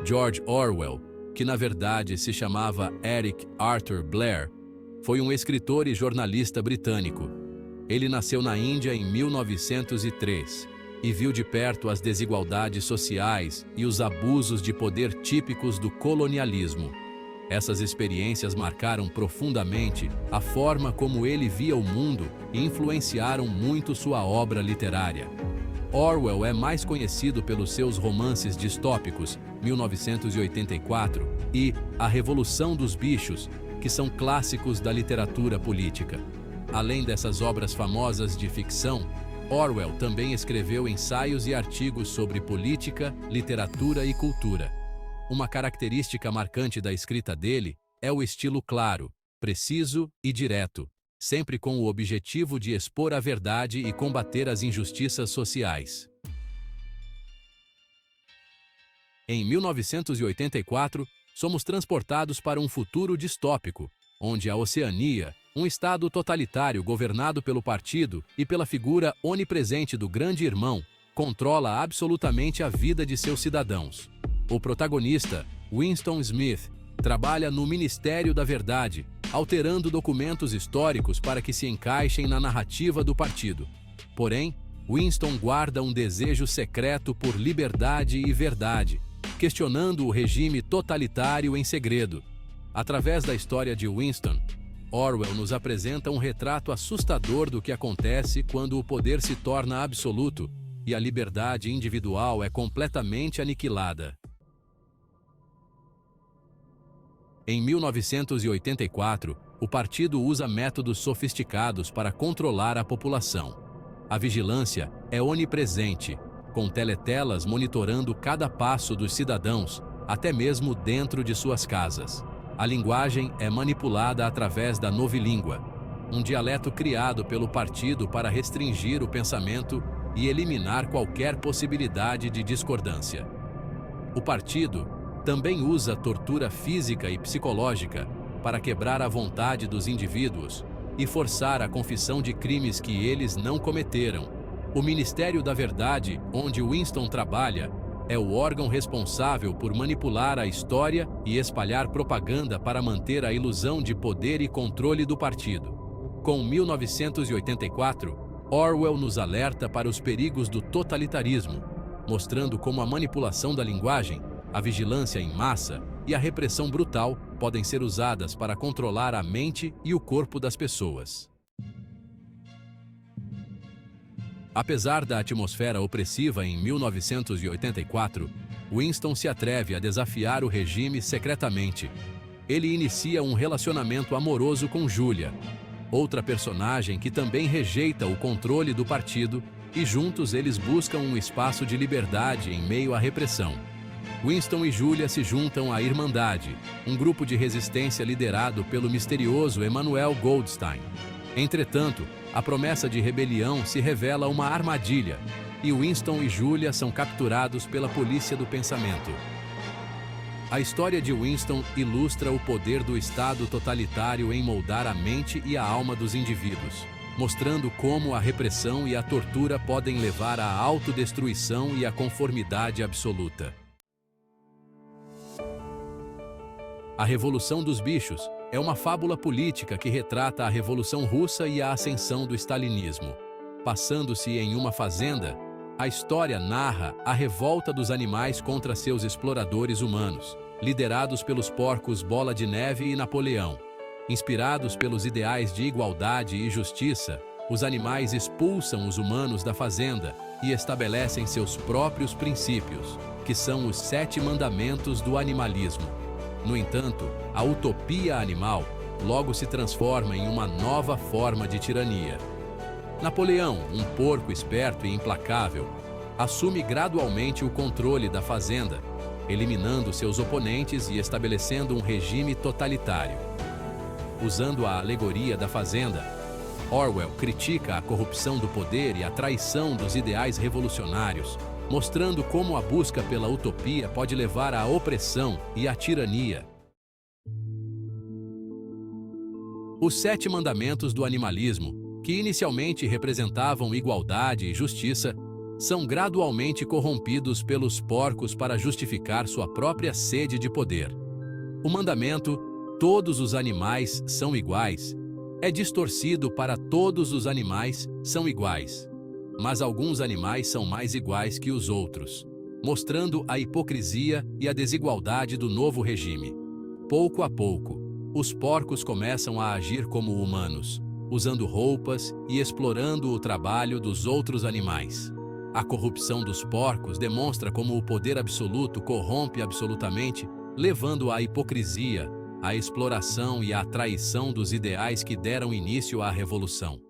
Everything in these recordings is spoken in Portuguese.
George Orwell, que na verdade se chamava Eric Arthur Blair, foi um escritor e jornalista britânico. Ele nasceu na Índia em 1903 e viu de perto as desigualdades sociais e os abusos de poder típicos do colonialismo. Essas experiências marcaram profundamente a forma como ele via o mundo e influenciaram muito sua obra literária. Orwell é mais conhecido pelos seus romances distópicos, 1984, e A Revolução dos Bichos, que são clássicos da literatura política. Além dessas obras famosas de ficção, Orwell também escreveu ensaios e artigos sobre política, literatura e cultura. Uma característica marcante da escrita dele é o estilo claro, preciso e direto, sempre com o objetivo de expor a verdade e combater as injustiças sociais. Em 1984, somos transportados para um futuro distópico, onde a Oceania, um estado totalitário governado pelo partido e pela figura onipresente do Grande Irmão, controla absolutamente a vida de seus cidadãos. O protagonista, Winston Smith, trabalha no Ministério da Verdade, alterando documentos históricos para que se encaixem na narrativa do partido. Porém, Winston guarda um desejo secreto por liberdade e verdade, questionando o regime totalitário em segredo. Através da história de Winston, Orwell nos apresenta um retrato assustador do que acontece quando o poder se torna absoluto e a liberdade individual é completamente aniquilada. Em 1984, o partido usa métodos sofisticados para controlar a população. A vigilância é onipresente, com teletelas monitorando cada passo dos cidadãos, até mesmo dentro de suas casas. A linguagem é manipulada através da novilíngua, um dialeto criado pelo partido para restringir o pensamento e eliminar qualquer possibilidade de discordância. O partido também usa tortura física e psicológica para quebrar a vontade dos indivíduos e forçar a confissão de crimes que eles não cometeram. O Ministério da Verdade, onde Winston trabalha, é o órgão responsável por manipular a história e espalhar propaganda para manter a ilusão de poder e controle do partido. Com 1984, Orwell nos alerta para os perigos do totalitarismo, mostrando como a manipulação da linguagem, a vigilância em massa e a repressão brutal podem ser usadas para controlar a mente e o corpo das pessoas. Apesar da atmosfera opressiva em 1984, Winston se atreve a desafiar o regime secretamente. Ele inicia um relacionamento amoroso com Julia, outra personagem que também rejeita o controle do partido, e juntos eles buscam um espaço de liberdade em meio à repressão. Winston e Julia se juntam à Irmandade, um grupo de resistência liderado pelo misterioso Emanuel Goldstein. Entretanto, a promessa de rebelião se revela uma armadilha, e Winston e Julia são capturados pela polícia do pensamento. A história de Winston ilustra o poder do Estado totalitário em moldar a mente e a alma dos indivíduos, mostrando como a repressão e a tortura podem levar à autodestruição e à conformidade absoluta. A Revolução dos Bichos é uma fábula política que retrata a Revolução Russa e a ascensão do stalinismo. Passando-se em uma fazenda, a história narra a revolta dos animais contra seus exploradores humanos, liderados pelos porcos Bola de Neve e Napoleão. Inspirados pelos ideais de igualdade e justiça, os animais expulsam os humanos da fazenda e estabelecem seus próprios princípios, que são os 7 mandamentos do animalismo. No entanto, a utopia animal logo se transforma em uma nova forma de tirania. Napoleão, um porco esperto e implacável, assume gradualmente o controle da fazenda, eliminando seus oponentes e estabelecendo um regime totalitário. Usando a alegoria da fazenda, Orwell critica a corrupção do poder e a traição dos ideais revolucionários, mostrando como a busca pela utopia pode levar à opressão e à tirania. Os 7 mandamentos do animalismo, que inicialmente representavam igualdade e justiça, são gradualmente corrompidos pelos porcos para justificar sua própria sede de poder. O mandamento, todos os animais são iguais, é distorcido para todos os animais são iguais. Mas alguns animais são mais iguais que os outros, mostrando a hipocrisia e a desigualdade do novo regime. Pouco a pouco, os porcos começam a agir como humanos, usando roupas e explorando o trabalho dos outros animais. A corrupção dos porcos demonstra como o poder absoluto corrompe absolutamente, levando à hipocrisia, à exploração e à traição dos ideais que deram início à revolução.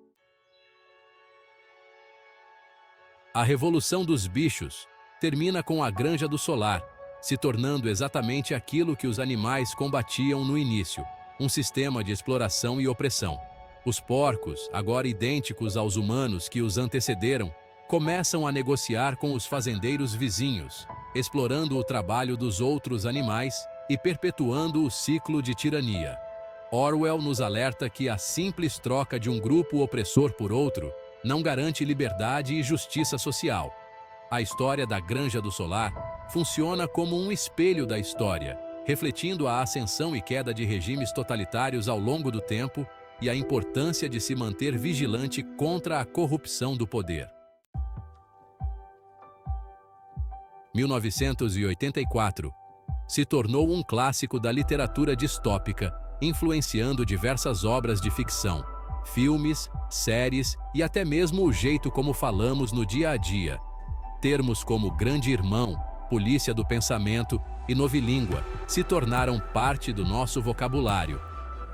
A Revolução dos Bichos termina com a Granja do Solar, se tornando exatamente aquilo que os animais combatiam no início, um sistema de exploração e opressão. Os porcos, agora idênticos aos humanos que os antecederam, começam a negociar com os fazendeiros vizinhos, explorando o trabalho dos outros animais e perpetuando o ciclo de tirania. Orwell nos alerta que a simples troca de um grupo opressor por outro não garante liberdade e justiça social. A história da Granja do Solar funciona como um espelho da história, refletindo a ascensão e queda de regimes totalitários ao longo do tempo e a importância de se manter vigilante contra a corrupção do poder. 1984 se tornou um clássico da literatura distópica, influenciando diversas obras de ficção, filmes, séries e até mesmo o jeito como falamos no dia a dia. Termos como Grande Irmão, Polícia do Pensamento e Novilíngua se tornaram parte do nosso vocabulário,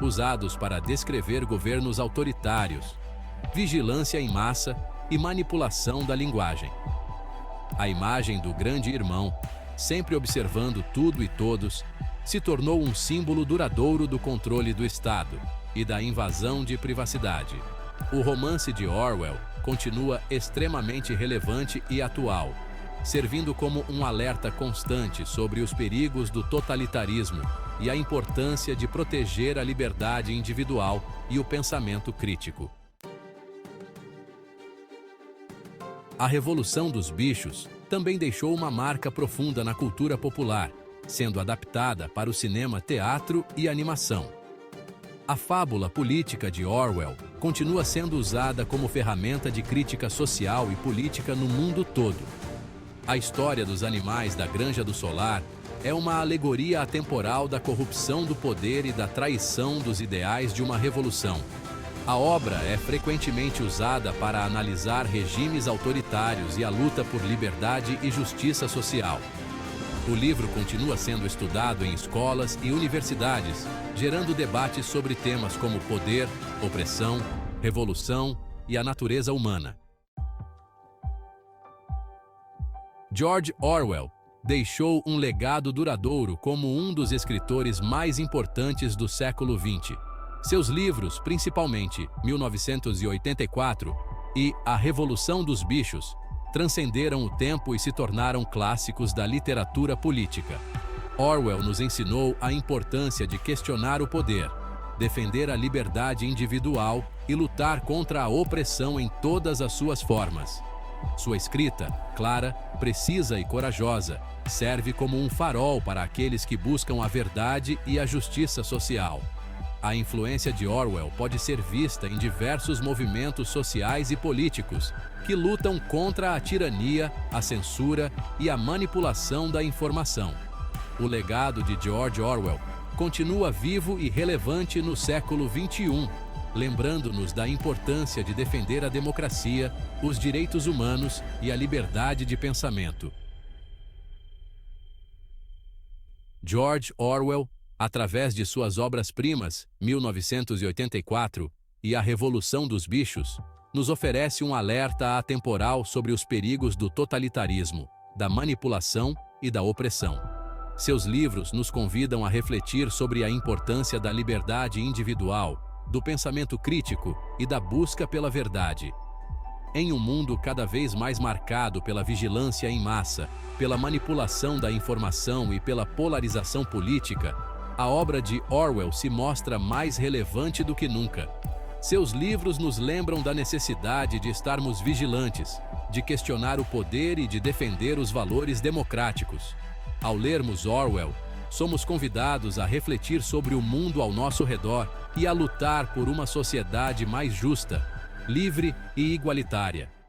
usados para descrever governos autoritários, vigilância em massa e manipulação da linguagem. A imagem do Grande Irmão, sempre observando tudo e todos, se tornou um símbolo duradouro do controle do Estado e da invasão de privacidade. O romance de Orwell continua extremamente relevante e atual, servindo como um alerta constante sobre os perigos do totalitarismo e a importância de proteger a liberdade individual e o pensamento crítico. A Revolução dos Bichos também deixou uma marca profunda na cultura popular, sendo adaptada para o cinema, teatro e animação. A fábula política de Orwell continua sendo usada como ferramenta de crítica social e política no mundo todo. A história dos animais da Granja do Solar é uma alegoria atemporal da corrupção do poder e da traição dos ideais de uma revolução. A obra é frequentemente usada para analisar regimes autoritários e a luta por liberdade e justiça social. O livro continua sendo estudado em escolas e universidades, gerando debates sobre temas como poder, opressão, revolução e a natureza humana. George Orwell deixou um legado duradouro como um dos escritores mais importantes do século XX. Seus livros, principalmente 1984 e A Revolução dos Bichos, transcenderam o tempo e se tornaram clássicos da literatura política. Orwell nos ensinou a importância de questionar o poder, defender a liberdade individual e lutar contra a opressão em todas as suas formas. Sua escrita, clara, precisa e corajosa, serve como um farol para aqueles que buscam a verdade e a justiça social. A influência de Orwell pode ser vista em diversos movimentos sociais e políticos que lutam contra a tirania, a censura e a manipulação da informação. O legado de George Orwell continua vivo e relevante no século XXI, lembrando-nos da importância de defender a democracia, os direitos humanos e a liberdade de pensamento. George Orwell, através de suas obras-primas, 1984 e A Revolução dos Bichos, nos oferece um alerta atemporal sobre os perigos do totalitarismo, da manipulação e da opressão. Seus livros nos convidam a refletir sobre a importância da liberdade individual, do pensamento crítico e da busca pela verdade. Em um mundo cada vez mais marcado pela vigilância em massa, pela manipulação da informação e pela polarização política, a obra de Orwell se mostra mais relevante do que nunca. Seus livros nos lembram da necessidade de estarmos vigilantes, de questionar o poder e de defender os valores democráticos. Ao lermos Orwell, somos convidados a refletir sobre o mundo ao nosso redor e a lutar por uma sociedade mais justa, livre e igualitária.